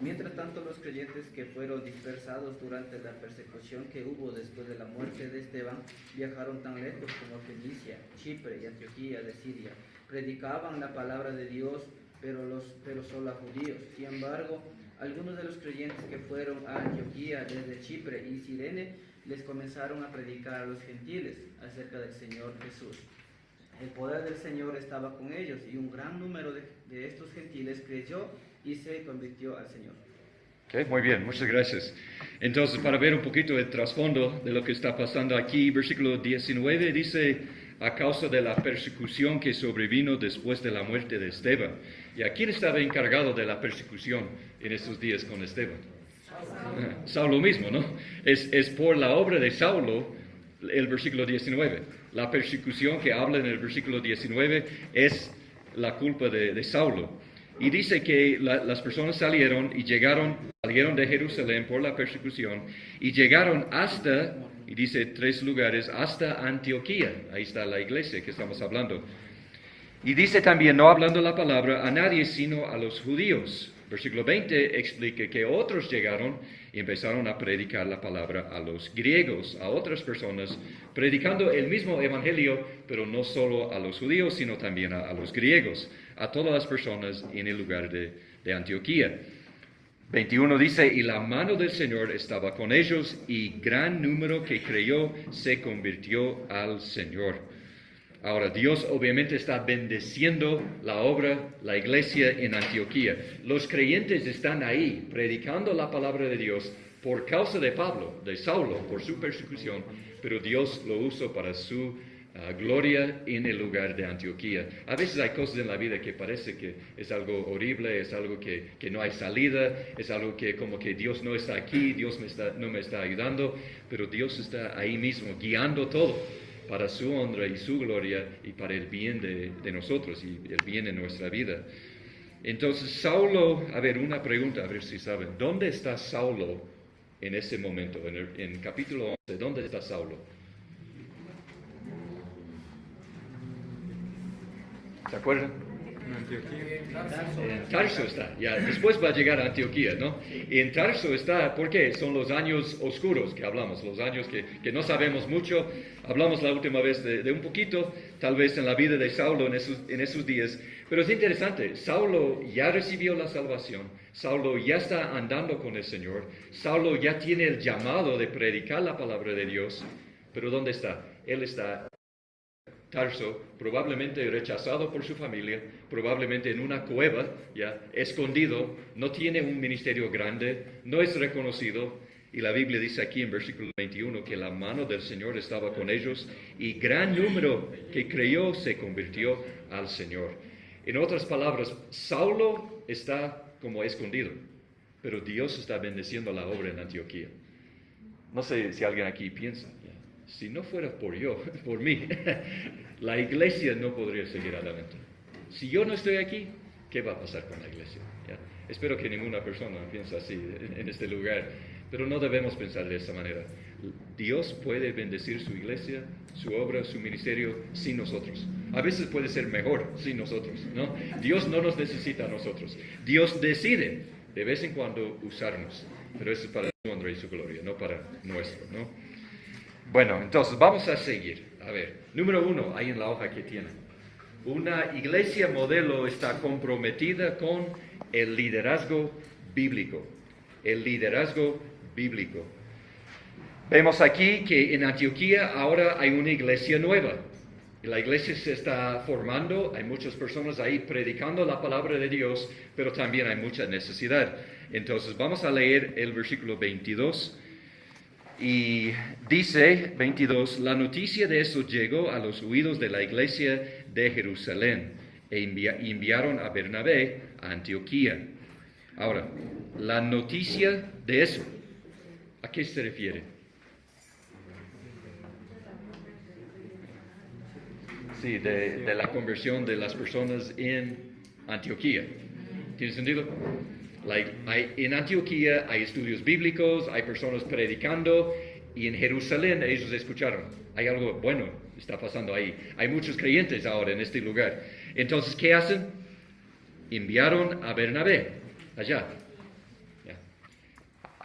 Mientras tanto, los creyentes que fueron dispersados durante la persecución que hubo después de la muerte de Esteban viajaron tan lejos como Fenicia, Chipre y Antioquía de Siria. Predicaban la palabra de Dios, pero solo a judíos. Sin embargo, algunos de los creyentes que fueron a Antioquía desde Chipre y Cirene les comenzaron a predicar a los gentiles acerca del Señor Jesús. El poder del Señor estaba con ellos y un gran número de estos gentiles creyó y se convirtió al Señor. Okay, muy bien, muchas gracias. Entonces, para ver un poquito el trasfondo de lo que está pasando aquí, versículo 19 dice, a causa de la persecución que sobrevino después de la muerte de Esteban. ¿Y a quién estaba encargado de la persecución en esos días con Esteban? Saulo mismo, ¿no? Es por la obra de Saulo el versículo 19. La persecución que habla en el versículo 19 es la culpa de Saulo. Y dice que las personas salieron de Jerusalén por la persecución y llegaron hasta, y dice 3 lugares, hasta Antioquía. Ahí está la iglesia que estamos hablando. Y dice también, no hablando la palabra a nadie sino a los judíos. Versículo 20 explica que otros llegaron y empezaron a predicar la palabra a los griegos, a otras personas, predicando el mismo evangelio, pero no solo a los judíos, sino también a los griegos, a todas las personas en el lugar de Antioquía. 21 dice, y la mano del Señor estaba con ellos, y gran número que creyó se convirtió al Señor. Ahora, Dios obviamente está bendeciendo la obra, la iglesia en Antioquía. Los creyentes están ahí predicando la palabra de Dios por causa de Pablo, de Saulo, por su persecución, pero Dios lo usó para su gloria en el lugar de Antioquía. A veces hay cosas en la vida que parece que es algo horrible, es algo que no hay salida, es algo que como que Dios no está aquí, Dios no me está ayudando, pero Dios está ahí mismo guiando todo para su honra y su gloria y para el bien de nosotros y el bien de nuestra vida. Entonces Saulo, a ver, una pregunta, a ver si saben, ¿dónde está Saulo en ese momento? En capítulo 11, ¿dónde está Saulo? ¿Se acuerdan? En Tarso está, ya después va a llegar a Antioquía, ¿no? Y en Tarso está, ¿por qué? Son los años oscuros que hablamos, los años que no sabemos mucho. Hablamos la última vez de un poquito, tal vez en la vida de Saulo en esos días. Pero es interesante, Saulo ya recibió la salvación, Saulo ya está andando con el Señor, Saulo ya tiene el llamado de predicar la palabra de Dios, pero ¿dónde está? Él está Tarso, probablemente rechazado por su familia, probablemente en una cueva, ya escondido, no tiene un ministerio grande, no es reconocido, y la Biblia dice aquí en versículo 21 que la mano del Señor estaba con ellos y gran número que creyó se convirtió al Señor. En otras palabras, Saulo está como escondido, pero Dios está bendeciendo la obra en Antioquía. No sé si alguien aquí piensa, si no fuera por mí, la iglesia no podría seguir adelante. Si yo no estoy aquí, ¿qué va a pasar con la iglesia? ¿Ya? Espero que ninguna persona piense así en este lugar, pero no debemos pensar de esa manera. Dios puede bendecir su iglesia, su obra, su ministerio sin nosotros. A veces puede ser mejor sin nosotros, ¿no? Dios no nos necesita a nosotros. Dios decide de vez en cuando usarnos, pero eso es para su honra y su gloria, no para nuestro, ¿no? Bueno, entonces vamos a seguir. A ver, número 1, ahí en la hoja que tienen. Una iglesia modelo está comprometida con el liderazgo bíblico. El liderazgo bíblico. Vemos aquí que en Antioquía ahora hay una iglesia nueva. La iglesia se está formando, hay muchas personas ahí predicando la palabra de Dios, pero también hay mucha necesidad. Entonces vamos a leer el versículo 22. Y dice 22, la noticia de eso llegó a los oídos de la iglesia de Jerusalén e enviaron a Bernabé a Antioquía. Ahora, la noticia de eso, ¿a qué se refiere? Sí, de la conversión de las personas en Antioquía. ¿Tiene sentido? En Antioquía hay estudios bíblicos, hay personas predicando, y en Jerusalén ellos escucharon, hay algo bueno está pasando ahí. Hay muchos creyentes ahora en este lugar. Entonces, ¿qué hacen? Enviaron a Bernabé allá.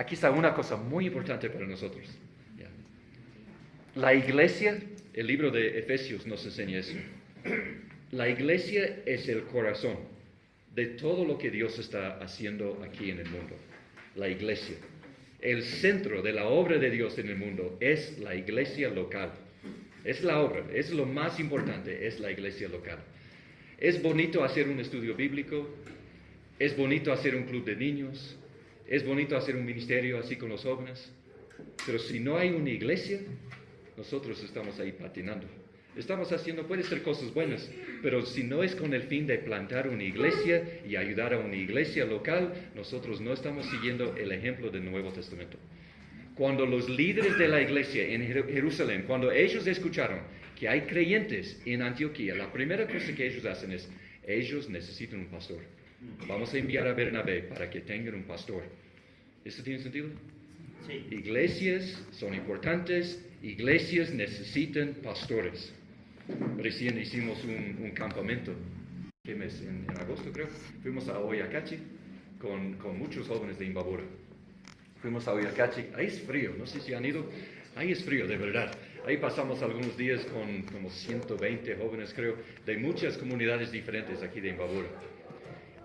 aquí está una cosa muy importante para nosotros. Ya. La iglesia, el libro de Efesios nos enseña eso. La iglesia es el corazón de todo lo que Dios está haciendo aquí en el mundo. La iglesia. El centro de la obra de Dios en el mundo es la iglesia local. Es la obra, es lo más importante, es la iglesia local. Es bonito hacer un estudio bíblico, es bonito hacer un club de niños, es bonito hacer un ministerio así con los jóvenes, pero si no hay una iglesia, nosotros estamos ahí patinando. Estamos haciendo, puede ser cosas buenas, pero si no es con el fin de plantar una iglesia y ayudar a una iglesia local, nosotros no estamos siguiendo el ejemplo del Nuevo Testamento. Cuando los líderes de la iglesia en Jerusalén, cuando ellos escucharon que hay creyentes en Antioquía, la primera cosa que ellos hacen es, ellos necesitan un pastor. Vamos a enviar a Bernabé para que tengan un pastor. ¿Esto tiene sentido? Sí. Iglesias son importantes, iglesias necesitan pastores. Recién hicimos un campamento, ¿qué mes? En agosto creo. Fuimos a Oyacachi con muchos jóvenes de Imbabura. Fuimos a Oyacachi, ahí es frío, no sé si han ido, ahí es frío, de verdad. Ahí pasamos algunos días con como 120 jóvenes, creo, de muchas comunidades diferentes aquí de Imbabura.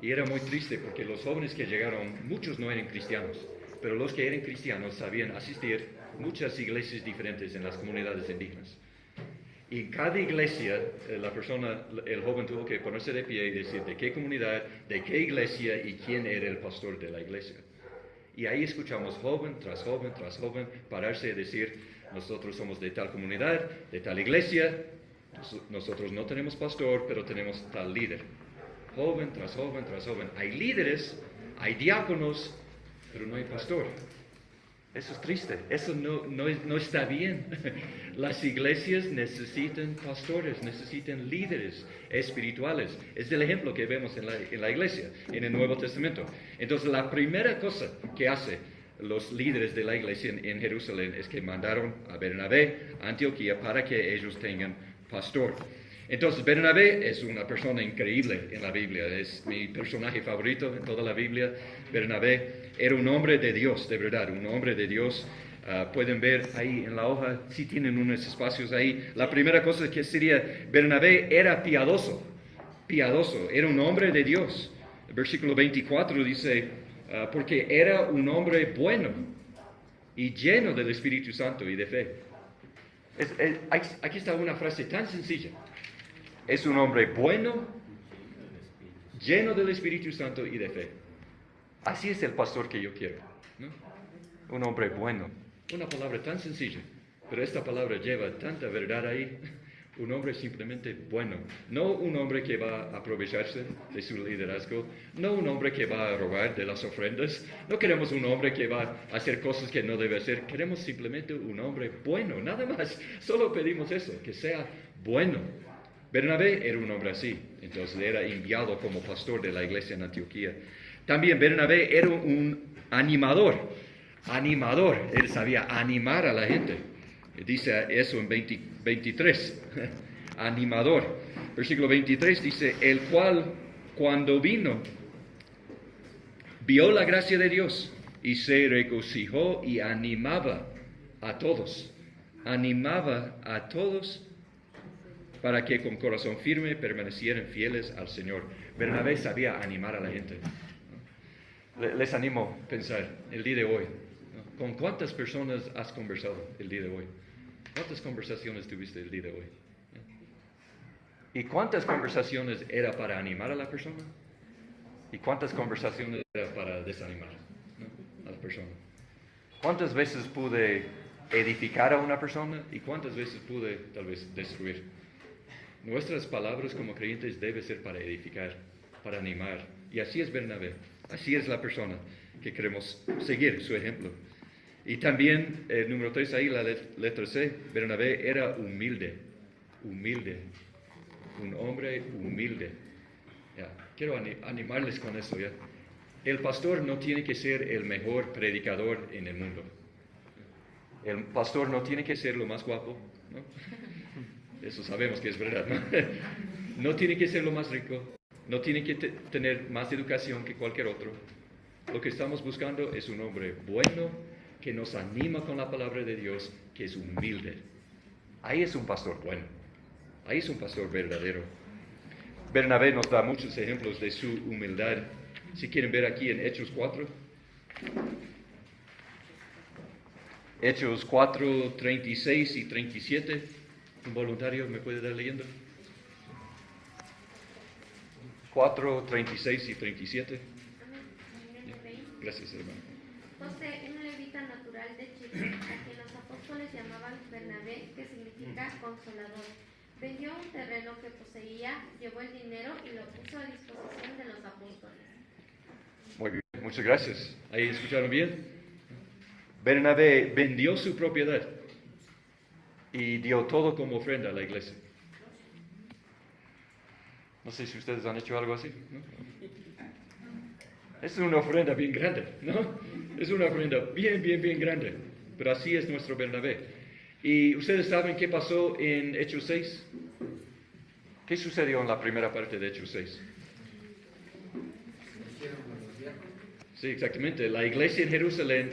Y era muy triste porque los jóvenes que llegaron, muchos no eran cristianos, pero los que eran cristianos sabían asistir a muchas iglesias diferentes en las comunidades indígenas. Y en cada iglesia, el joven tuvo que ponerse de pie y decir de qué comunidad, de qué iglesia y quién era el pastor de la iglesia. Y ahí escuchamos joven tras joven tras joven pararse y decir, nosotros somos de tal comunidad, de tal iglesia, nosotros no tenemos pastor, pero tenemos tal líder. Joven tras joven tras joven. Hay líderes, hay diáconos, pero no hay pastor. Eso es triste, eso no está bien. Las iglesias necesitan pastores, necesitan líderes espirituales. Es el ejemplo que vemos en la iglesia, en el Nuevo Testamento. Entonces, la primera cosa que hacen los líderes de la iglesia en Jerusalén es que mandaron a Bernabé a Antioquía para que ellos tengan pastor. Entonces, Bernabé es una persona increíble en la Biblia, es mi personaje favorito en toda la Biblia. Bernabé era un hombre de Dios, de verdad, un hombre de Dios. Pueden ver ahí en la hoja, si tienen unos espacios ahí. La primera cosa que sería, Bernabé era piadoso, era un hombre de Dios. El versículo 24 dice, porque era un hombre bueno y lleno del Espíritu Santo y de fe. Aquí está una frase tan sencilla. Es un hombre bueno, lleno del Espíritu Santo y de fe. Así es el pastor que yo quiero, ¿no? Un hombre bueno. Una palabra tan sencilla, pero esta palabra lleva tanta verdad ahí. Un hombre simplemente bueno. No un hombre que va a aprovecharse de su liderazgo. No un hombre que va a robar de las ofrendas. No queremos un hombre que va a hacer cosas que no debe hacer. Queremos simplemente un hombre bueno, nada más. Solo pedimos eso, que sea bueno. Bernabé era un hombre así, entonces era enviado como pastor de la iglesia en Antioquía. También Bernabé era un animador, él sabía animar a la gente. Dice eso en 23, animador. Versículo 23 dice, el cual cuando vino, vio la gracia de Dios y se regocijó y animaba a todos para que con corazón firme permanecieran fieles al Señor. Bernabé sabía animar a la gente. Les animo a pensar el día de hoy, ¿no? ¿Con cuántas personas has conversado el día de hoy? ¿Cuántas conversaciones tuviste el día de hoy? ¿Y cuántas conversaciones era para animar a la persona? ¿Y cuántas conversaciones era para desanimar, ¿no?, a la persona? ¿Cuántas veces pude edificar a una persona y cuántas veces pude tal vez destruir? Nuestras palabras como creyentes deben ser para edificar, para animar. Y así es Bernabé, así es la persona que queremos seguir, su ejemplo. Y también, el número 3 ahí, la letra C, Bernabé era humilde, un hombre humilde. Ya, quiero animarles con eso, ¿ya? El pastor no tiene que ser el mejor predicador en el mundo. El pastor no tiene que ser lo más guapo, ¿no? Eso sabemos que es verdad, ¿no? No tiene que ser lo más rico, no tiene que tener más educación que cualquier otro, Lo que estamos buscando es un hombre bueno, que nos anima con la palabra de Dios, que es humilde. Ahí es un pastor bueno. Ahí es un pastor verdadero. Bernabé nos da muchos ejemplos de su humildad. Si quieren ver aquí en Hechos 4. Hechos 4, 36 y 37. ¿Un voluntario me puede dar leyendo? 4, 36 y 37. Gracias, hermano. José, un levita natural de Chipre, a quien los apóstoles llamaban Bernabé, que significa consolador, vendió un terreno que poseía, llevó el dinero y lo puso a disposición de los apóstoles. Muy bien, muchas gracias. ¿Ahí escucharon bien? Bernabé vendió su propiedad y dio todo como ofrenda a la iglesia. No sé si ustedes han hecho algo así, ¿no? Es una ofrenda bien grande, ¿no? Es una ofrenda bien grande. Pero así es nuestro Bernabé. ¿Y ustedes saben qué pasó en Hechos 6? ¿Qué sucedió en la primera parte de Hechos 6? Sí, exactamente. La iglesia en Jerusalén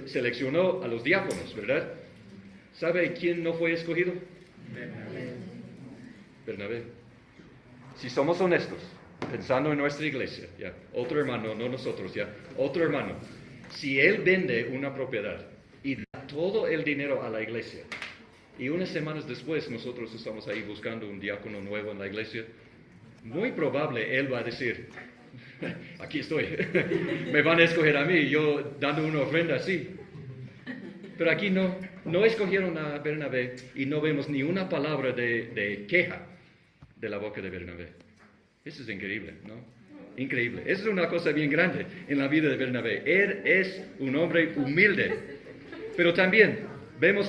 seleccionó a los diáconos, ¿verdad? ¿Sabe quién no fue escogido? Bernabé. Si somos honestos, pensando en nuestra iglesia, ya, otro hermano, no nosotros, ya, otro hermano, si él vende una propiedad y da todo el dinero a la iglesia, y unas semanas después nosotros estamos ahí buscando un diácono nuevo en la iglesia, muy probable él va a decir, aquí estoy, me van a escoger a mí, yo dando una ofrenda así. Pero aquí no escogieron a Bernabé y no vemos ni una palabra de queja de la boca de Bernabé. Eso es increíble, ¿no? Increíble. Eso es una cosa bien grande en la vida de Bernabé. Él es un hombre humilde. Pero también vemos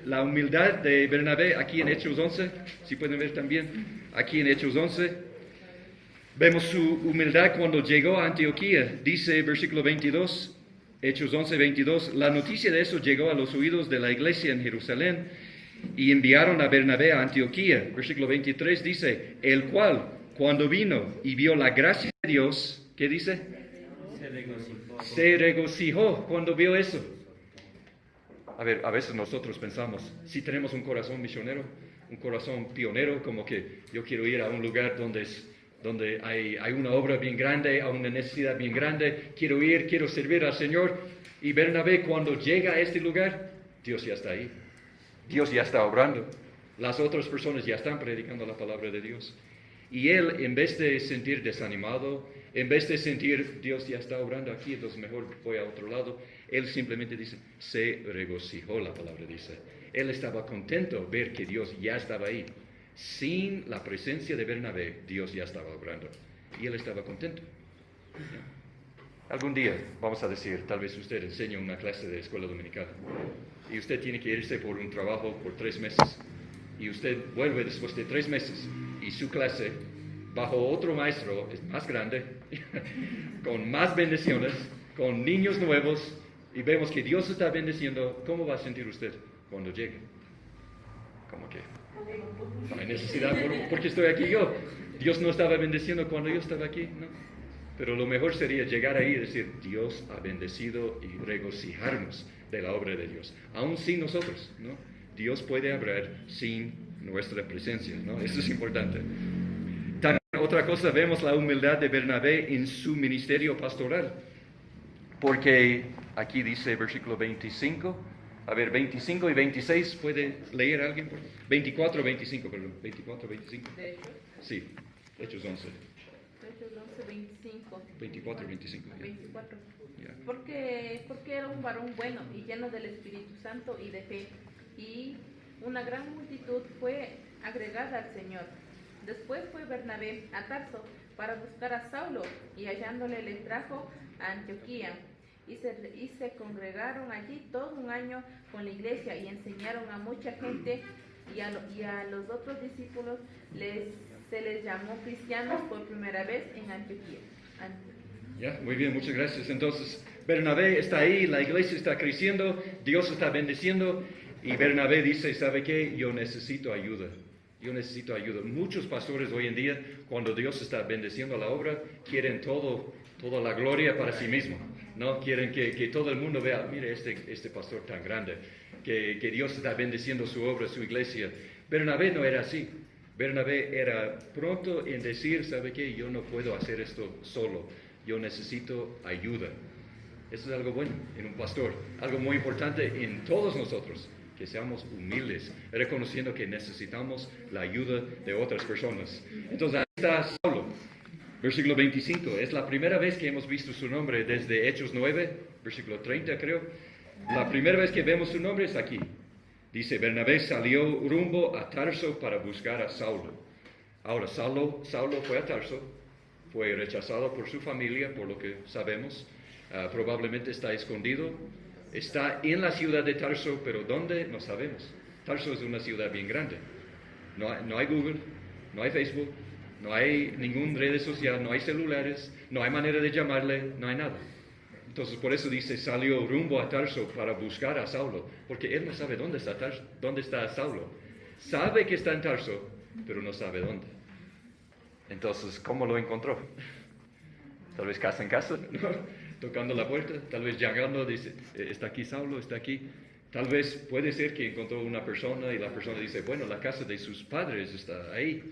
la humildad de Bernabé aquí en Hechos 11. Si pueden ver también, aquí en Hechos 11. Vemos su humildad cuando llegó a Antioquía. Dice versículo 22, Hechos 11, 22. La noticia de eso llegó a los oídos de la iglesia en Jerusalén y enviaron a Bernabé a Antioquía. Versículo 23 dice, el cual, cuando vino y vio la gracia de Dios, ¿qué dice? Se regocijó cuando vio eso. A ver, a veces nosotros pensamos, si tenemos un corazón misionero, un corazón pionero, como que yo quiero ir a un lugar donde hay una obra bien grande, a una necesidad bien grande, quiero ir, quiero servir al Señor. Y Bernabé, cuando llega a este lugar, Dios ya está ahí. Dios ya está obrando. Las otras personas ya están predicando la palabra de Dios. Y él, en vez de sentir desanimado, en vez de sentir Dios ya está obrando aquí, entonces mejor voy a otro lado, él simplemente dice, se regocijó, la palabra dice. Él estaba contento ver que Dios ya estaba ahí. Sin la presencia de Bernabé, Dios ya estaba obrando. Y él estaba contento. Algún día, vamos a decir, tal vez usted enseña una clase de escuela dominicana. Y usted tiene que irse por un trabajo por 3 meses. Y usted vuelve después de 3 meses. Y su clase, bajo otro maestro, es más grande, con más bendiciones, con niños nuevos. Y vemos que Dios está bendiciendo. ¿Cómo va a sentir usted cuando llegue? ¿Cómo que? No hay necesidad, porque estoy aquí yo. Dios no estaba bendiciendo cuando yo estaba aquí, ¿no? Pero lo mejor sería llegar ahí y decir, Dios ha bendecido y regocijarnos de la obra de Dios. Aún sin nosotros, ¿no? Dios puede obrar sin nuestra presencia, ¿no? Eso es importante. También otra cosa, vemos la humildad de Bernabé en su ministerio pastoral. Porque aquí dice versículo 25, a ver, 25 y 26, ¿puede leer alguien? 24, 25, perdón, 24, 25. ¿De Hechos? Sí, Hechos 11. Hechos 11, 25. 24, 25. ya. 24. Ya. Porque era un varón bueno y lleno del Espíritu Santo y de fe, y una gran multitud fue agregada al Señor. Después fue Bernabé a Tarso para buscar a Saulo, y hallándole le trajo a Antioquía. Y se congregaron allí todo un año con la iglesia y enseñaron a mucha gente, y a los otros discípulos se les llamó cristianos por primera vez en Antioquía. Ya, muy bien, muchas gracias. Entonces, Bernabé está ahí, la iglesia está creciendo, Dios está bendiciendo, y Bernabé dice, ¿sabe qué? Yo necesito ayuda. Yo necesito ayuda. Muchos pastores hoy en día, cuando Dios está bendeciendo la obra, quieren todo toda la gloria para sí mismo. No quieren que todo el mundo vea, mire este pastor tan grande, que Dios está bendiciendo su obra, su iglesia. Bernabé no era así. Bernabé era pronto en decir, ¿sabe qué? Yo no puedo hacer esto solo. Yo necesito ayuda. Eso es algo bueno en un pastor. Algo muy importante en todos nosotros, que seamos humildes, reconociendo que necesitamos la ayuda de otras personas. Entonces, ahí está Saulo. Versículo 25. Es la primera vez que hemos visto su nombre desde Hechos 9, versículo 30 creo. La primera vez que vemos su nombre es aquí. Dice, Bernabé salió rumbo a Tarso para buscar a Saulo. Ahora, Saulo fue a Tarso, fue rechazado por su familia, por lo que sabemos. Probablemente está escondido. Está en la ciudad de Tarso, pero ¿dónde? No sabemos. Tarso es una ciudad bien grande. No hay Google, no hay Facebook, no hay ninguna red social, no hay celulares, no hay manera de llamarle, no hay nada. Entonces, por eso dice, salió rumbo a Tarso para buscar a Saulo, porque él no sabe dónde está Saulo. Sabe que está en Tarso, pero no sabe dónde. Entonces, ¿cómo lo encontró? Tal vez casa en casa, ¿no? Tocando la puerta, tal vez llegando, dice, está aquí Saulo, está aquí. Tal vez puede ser que encontró una persona y la persona dice, bueno, la casa de sus padres está ahí.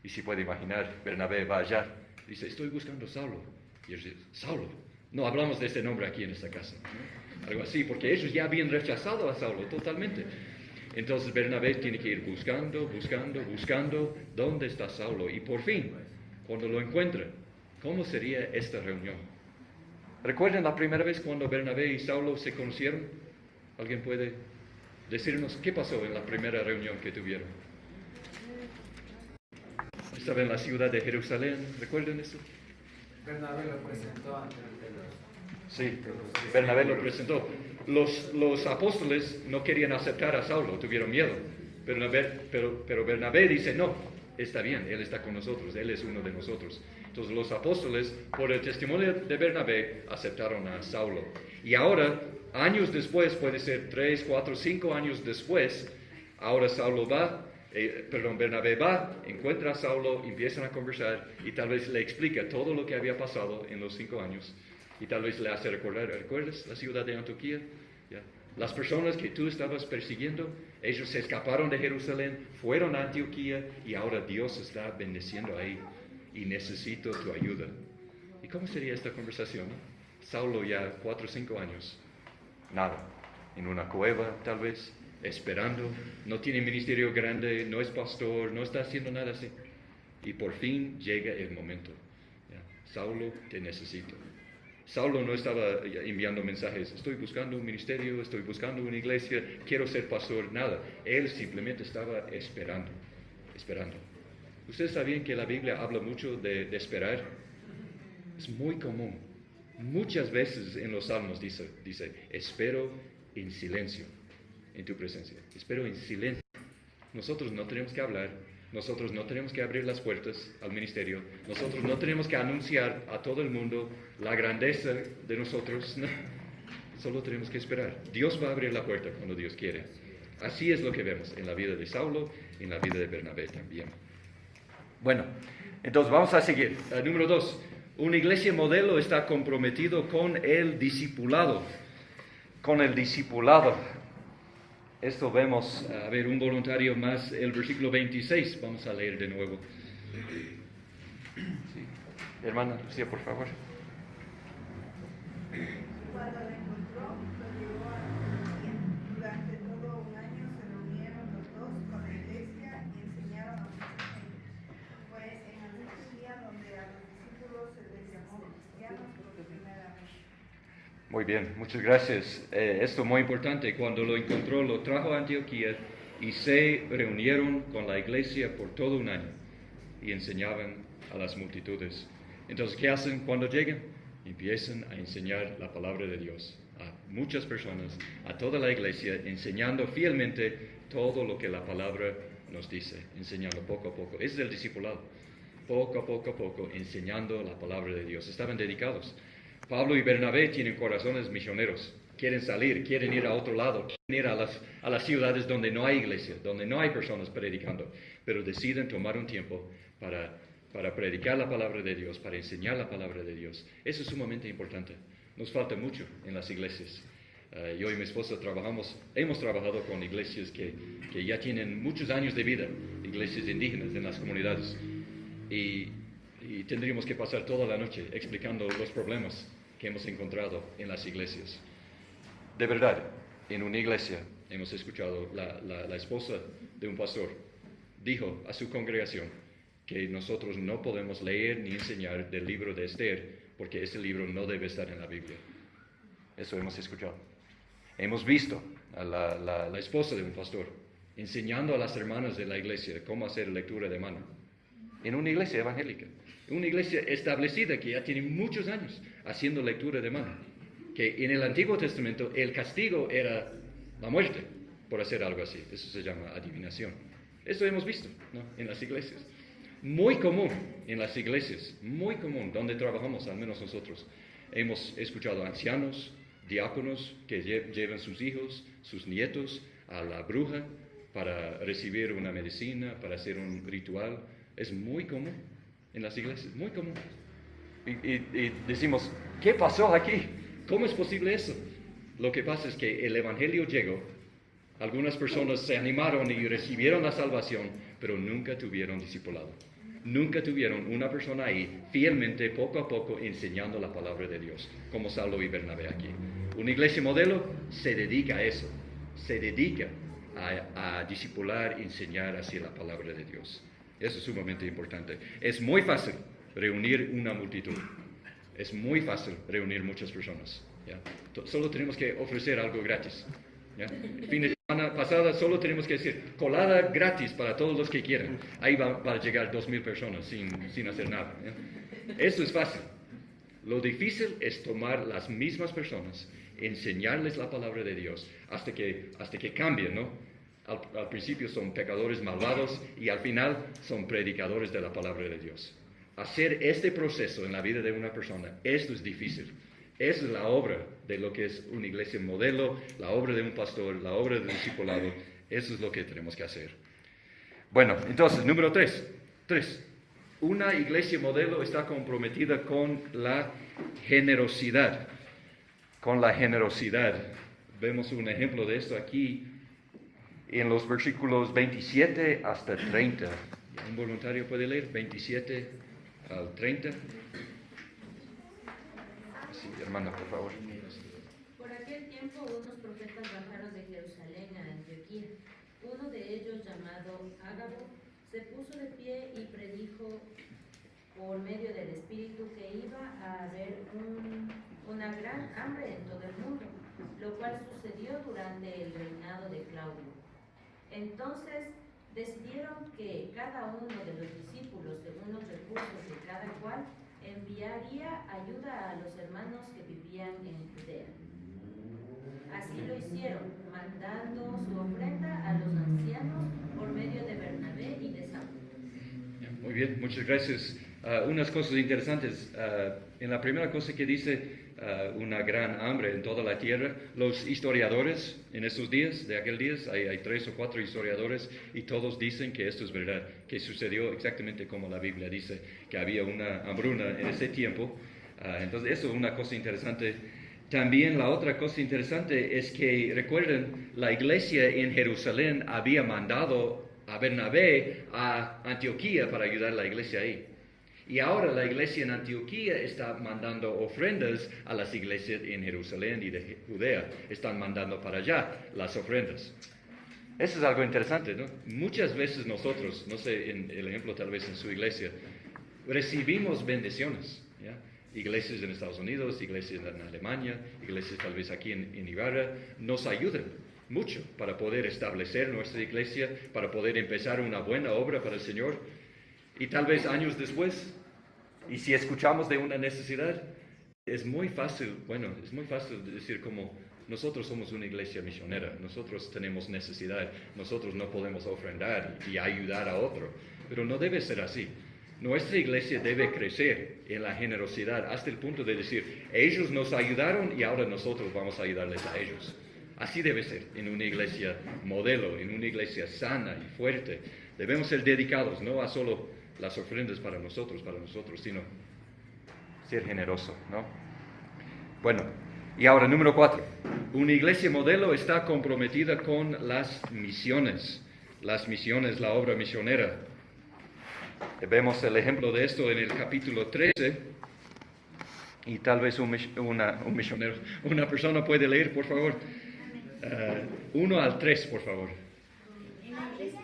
Y si puede imaginar, Bernabé va allá, dice, estoy buscando a Saulo. Y él dice, Saulo. No hablamos de ese nombre aquí en esta casa, ¿no? Algo así, porque ellos ya habían rechazado a Saulo totalmente. Entonces Bernabé tiene que ir buscando, ¿dónde está Saulo? Y por fin, cuando lo encuentra, ¿cómo sería esta reunión? ¿Recuerdan la primera vez cuando Bernabé y Saulo se conocieron? ¿Alguien puede decirnos qué pasó en la primera reunión que tuvieron? Estaba en la ciudad de Jerusalén, ¿recuerdan eso? Bernabé lo presentó ante los Sí, Bernabé lo presentó. Los apóstoles no querían aceptar a Saulo, tuvieron miedo. Pero Bernabé dice, no, está bien, él está con nosotros, él es uno de nosotros. Entonces los apóstoles, por el testimonio de Bernabé, aceptaron a Saulo. Y ahora, años después, puede ser 3, 4, 5 años después, ahora Bernabé va, encuentra a Saulo, empiezan a conversar y tal vez le explica todo lo que había pasado en los 5 años. Y tal vez le hace recordar, ¿recuerdas la ciudad de Antioquía? ¿Ya? Las personas que tú estabas persiguiendo, ellos se escaparon de Jerusalén, fueron a Antioquía y ahora Dios está bendeciendo ahí y necesito tu ayuda. ¿Y cómo sería esta conversación? Saulo ya 4 o 5 años, nada, en una cueva tal vez, esperando, no tiene ministerio grande, no es pastor, no está haciendo nada así. Y por fin llega el momento. ¿Ya? Saulo, te necesito. Saulo no estaba enviando mensajes, estoy buscando un ministerio, estoy buscando una iglesia, quiero ser pastor, nada. Él simplemente estaba esperando. ¿Ustedes sabían que la Biblia habla mucho de esperar? Es muy común. Muchas veces en los salmos dice, espero en silencio, en tu presencia. Espero en silencio. Nosotros no tenemos que hablar. Nosotros no tenemos que abrir las puertas al ministerio. Nosotros no tenemos que anunciar a todo el mundo la grandeza de nosotros. No. Solo tenemos que esperar. Dios va a abrir la puerta cuando Dios quiere. Así es lo que vemos en la vida de Saulo y en la vida de Bernabé también. Bueno, entonces vamos a seguir. Número 2. Una iglesia modelo está comprometido con el discipulado. Con el discipulado. Esto vemos, a ver, un voluntario más, el versículo 26, vamos a leer de nuevo. Sí. Hermana Lucía, por favor. Cuando lo encontró, lo llevó a Antioquía. Durante todo un año se reunieron los dos con la iglesia y enseñaron a mucha gente. Fue en Antioquía donde a los discípulos se les llamó cristianos por primera vez. Muy bien, muchas gracias. Esto es muy importante. Cuando lo encontró, lo trajo a Antioquía y se reunieron con la iglesia por todo un año y enseñaban a las multitudes. Entonces, ¿qué hacen cuando llegan? Empiezan a enseñar la palabra de Dios a muchas personas, a toda la iglesia, enseñando fielmente todo lo que la palabra nos dice, enseñando poco a poco. Ese es el discipulado. Poco a poco, enseñando la palabra de Dios. Estaban dedicados. Pablo y Bernabé tienen corazones misioneros, quieren salir, quieren ir a otro lado, quieren ir a las ciudades donde no hay iglesia, donde no hay personas predicando, pero deciden tomar un tiempo para para predicar la palabra de Dios, para enseñar la palabra de Dios. Eso es sumamente importante. Nos falta mucho en las iglesias. Yo y mi esposa hemos trabajado con iglesias que ya tienen muchos años de vida, iglesias indígenas en las comunidades. Y tendríamos que pasar toda la noche explicando los problemas que hemos encontrado en las iglesias. De verdad, en una iglesia hemos escuchado la esposa de un pastor dijo a su congregación que nosotros no podemos leer ni enseñar del libro de Esther porque ese libro no debe estar en la Biblia. Eso hemos escuchado. Hemos visto a la esposa de un pastor enseñando a las hermanas de la iglesia cómo hacer lectura de mano en una iglesia evangélica, una iglesia establecida que ya tiene muchos años haciendo lectura de mano, que en el Antiguo Testamento el castigo era la muerte por hacer algo así. Eso se llama adivinación. Eso hemos visto, ¿no?, en las iglesias. Muy común en las iglesias, muy común, donde trabajamos, al menos nosotros. Hemos escuchado ancianos, diáconos que llevan sus hijos, sus nietos a la bruja para recibir una medicina, para hacer un ritual. Es muy común en las iglesias, muy común. Y decimos, ¿qué pasó aquí? ¿Cómo es posible eso? Lo que pasa es que el Evangelio llegó, algunas personas se animaron y recibieron la salvación, pero nunca tuvieron discipulado. Nunca tuvieron una persona ahí fielmente, poco a poco, enseñando la palabra de Dios, como Saulo y Bernabé aquí. Una iglesia modelo se dedica a eso, se dedica a discipular, enseñar así la palabra de Dios. Eso es sumamente importante. Es muy fácil reunir una multitud. Es muy fácil reunir muchas personas, ¿ya? Solo tenemos que ofrecer algo gratis, ¿ya? El fin de semana pasada solo tenemos que decir colada gratis para todos los que quieran. Ahí va a llegar 2,000 personas sin hacer nada, ¿ya? Eso es fácil. Lo difícil es tomar las mismas personas, enseñarles la palabra de Dios hasta que cambien, ¿no? Al principio son pecadores malvados y al final son predicadores de la palabra de Dios. Hacer este proceso en la vida de una persona, esto es difícil. Esa es la obra de lo que es una iglesia modelo, la obra de un pastor, la obra del discipulado. Eso es lo que tenemos que hacer. Bueno, entonces, número 3. Una iglesia modelo está comprometida con la generosidad. Con la generosidad. Vemos un ejemplo de esto aquí en los versículos 27 hasta 30. ¿Un voluntario puede leer? 27 al 30. Sí, hermana, por favor. Por aquel tiempo unos profetas bajaron de Jerusalén a Antioquía. Uno de ellos, llamado Ágabo, se puso de pie y predijo por medio del Espíritu que iba a haber una gran hambre en todo el mundo, lo cual sucedió durante el reinado de Claudio. Entonces decidieron que cada uno de los discípulos, según los recursos de cada cual, enviaría ayuda a los hermanos que vivían en Judea. Así lo hicieron, mandando su ofrenda a los ancianos por medio de Bernabé y de Saulo. Muy bien, muchas gracias. Unas cosas interesantes. En la primera cosa que dice, una gran hambre en toda la tierra. Los historiadores en estos días, de aquel día, hay 3 o 4 historiadores y todos dicen que esto es verdad, que sucedió exactamente como la Biblia dice, que había una hambruna en ese tiempo. Entonces eso es una cosa interesante. También la otra cosa interesante es que, recuerden, la iglesia en Jerusalén había mandado a Bernabé a Antioquía para ayudar a la iglesia ahí. Y ahora la iglesia en Antioquía está mandando ofrendas a las iglesias en Jerusalén y de Judea. Están mandando para allá las ofrendas. Eso es algo interesante, ¿no? Muchas veces nosotros, no sé, en el ejemplo tal vez en su iglesia, recibimos bendiciones, ¿ya? Iglesias en Estados Unidos, iglesias en Alemania, iglesias tal vez aquí en Ibarra, nos ayudan mucho para poder establecer nuestra iglesia, para poder empezar una buena obra para el Señor. Y tal vez años después, y si escuchamos de una necesidad, es muy fácil decir como nosotros somos una iglesia misionera, nosotros tenemos necesidad, nosotros no podemos ofrendar y ayudar a otro, pero no debe ser así. Nuestra iglesia debe crecer en la generosidad hasta el punto de decir, ellos nos ayudaron y ahora nosotros vamos a ayudarles a ellos. Así debe ser en una iglesia modelo, en una iglesia sana y fuerte. Debemos ser dedicados, no a solo las ofrendas para nosotros, sino ser generoso, ¿no? Bueno, y ahora número 4. Una iglesia modelo está comprometida con las misiones. Las misiones, la obra misionera. Vemos el ejemplo de esto en el capítulo 13. Y tal vez un misionero, una persona puede leer, por favor. 1 al 3, por favor. Había entonces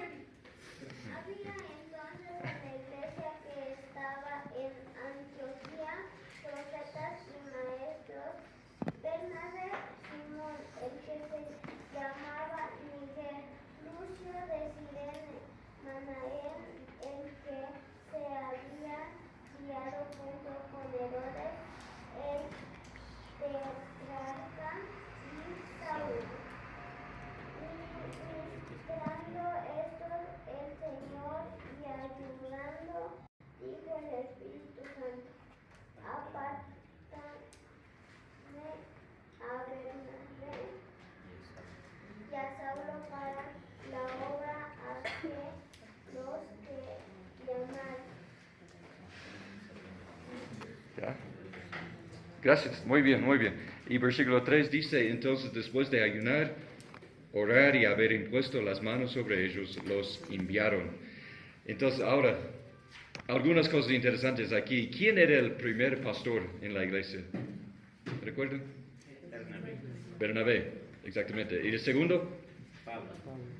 en la iglesia que estaba en Antioquía profetas y maestros: Bernabé, Simón, el que se llamaba Miguel, Lucio de Cirene, Manaén, el que se había criado junto con Herodes, el tetrarca, y Saulo. Ministrando estos el Señor y ayudando, dijo el Espíritu Santo: apártame a Bernabé y a Saulo para la obra a que los que llamaron. ¿Ya? Gracias, muy bien, muy bien. Y versículo 3 dice, entonces después de ayunar, orar y haber impuesto las manos sobre ellos, los enviaron. Entonces ahora, algunas cosas interesantes aquí. ¿Quién era el primer pastor en la iglesia? ¿Recuerdan? Bernabé, exactamente. ¿Y el segundo? Pablo.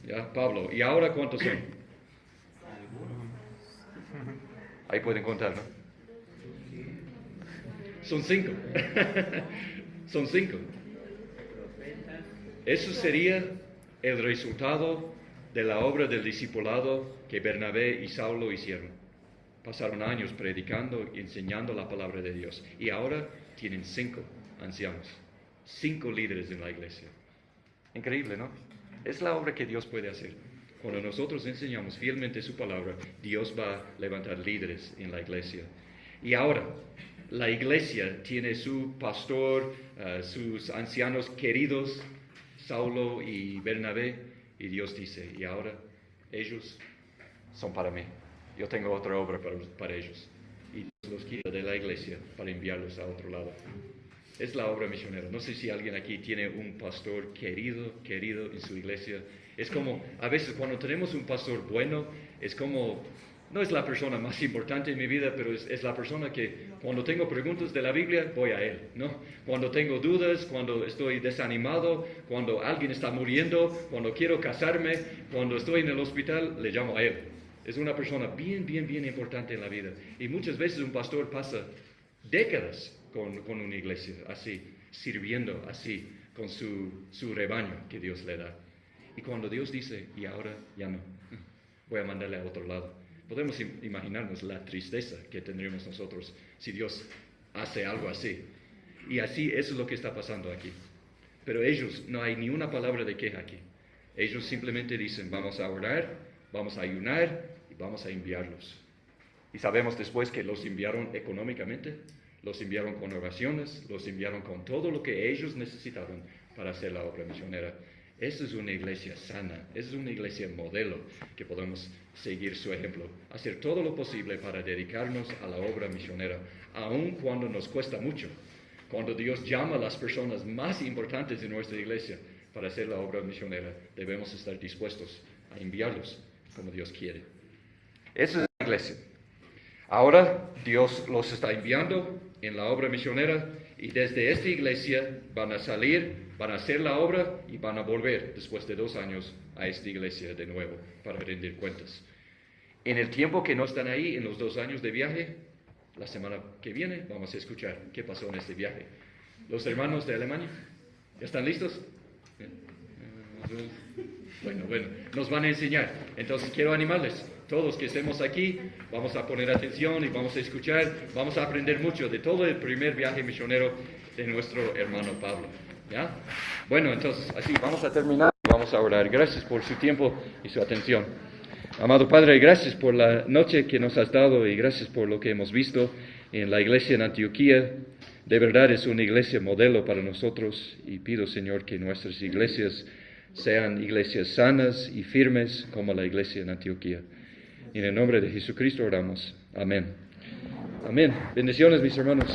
Ya, Pablo. ¿Y ahora cuántos son? Ahí pueden contar, ¿no? Son 5. Son 5. Eso sería el resultado de la obra del discipulado que Bernabé y Saulo hicieron. Pasaron años predicando y enseñando la palabra de Dios. Y ahora tienen 5 ancianos, 5 líderes en la iglesia. Increíble, ¿no? Es la obra que Dios puede hacer. Cuando nosotros enseñamos fielmente su palabra, Dios va a levantar líderes en la iglesia. Y ahora, la iglesia tiene su pastor, sus ancianos queridos, Saulo y Bernabé, y Dios dice, y ahora ellos son para mí. Yo tengo otra obra para ellos. Y Dios los quita de la iglesia para enviarlos a otro lado. Es la obra misionera. No sé si alguien aquí tiene un pastor querido en su iglesia. Es como, a veces cuando tenemos un pastor bueno, es como, no es la persona más importante en mi vida, pero es la persona que cuando tengo preguntas de la Biblia, voy a él, ¿no? Cuando tengo dudas, cuando estoy desanimado, cuando alguien está muriendo, cuando quiero casarme, cuando estoy en el hospital, le llamo a él. Es una persona bien importante en la vida. Y muchas veces un pastor pasa décadas con una iglesia, así, sirviendo así, con su rebaño que Dios le da. Y cuando Dios dice, y ahora ya no, voy a mandarle a otro lado. Podemos imaginarnos la tristeza que tendríamos nosotros si Dios hace algo así. Y así, eso es lo que está pasando aquí. Pero ellos, no hay ni una palabra de queja aquí. Ellos simplemente dicen, vamos a orar, vamos a ayunar y vamos a enviarlos. Y sabemos después que los enviaron económicamente, los enviaron con oraciones, los enviaron con todo lo que ellos necesitaban para hacer la obra misionera. Esa es una iglesia sana, esa es una iglesia modelo que podemos seguir su ejemplo, hacer todo lo posible para dedicarnos a la obra misionera, aun cuando nos cuesta mucho, cuando Dios llama a las personas más importantes de nuestra iglesia para hacer la obra misionera, debemos estar dispuestos a enviarlos como Dios quiere. Esa es la iglesia. Ahora Dios los está enviando en la obra misionera y desde esta iglesia van a salir, van a hacer la obra y van a volver después de 2 años a esta iglesia de nuevo para rendir cuentas. En el tiempo que no están ahí, en los 2 años de viaje, la semana que viene vamos a escuchar qué pasó en este viaje. Los hermanos de Alemania, ¿ya están listos? Bueno, nos van a enseñar. Entonces quiero animarles. Todos que estemos aquí, vamos a poner atención y vamos a escuchar, vamos a aprender mucho de todo el primer viaje misionero de nuestro hermano Pablo. ¿Ya? Bueno, entonces, así, vamos a terminar y vamos a orar. Gracias por su tiempo y su atención. Amado Padre, gracias por la noche que nos has dado y gracias por lo que hemos visto en la iglesia en Antioquía. De verdad es una iglesia modelo para nosotros y pido, Señor, que nuestras iglesias sean iglesias sanas y firmes como la iglesia en Antioquía. Y en el nombre de Jesucristo oramos. Amén. Amén. Bendiciones, mis hermanos.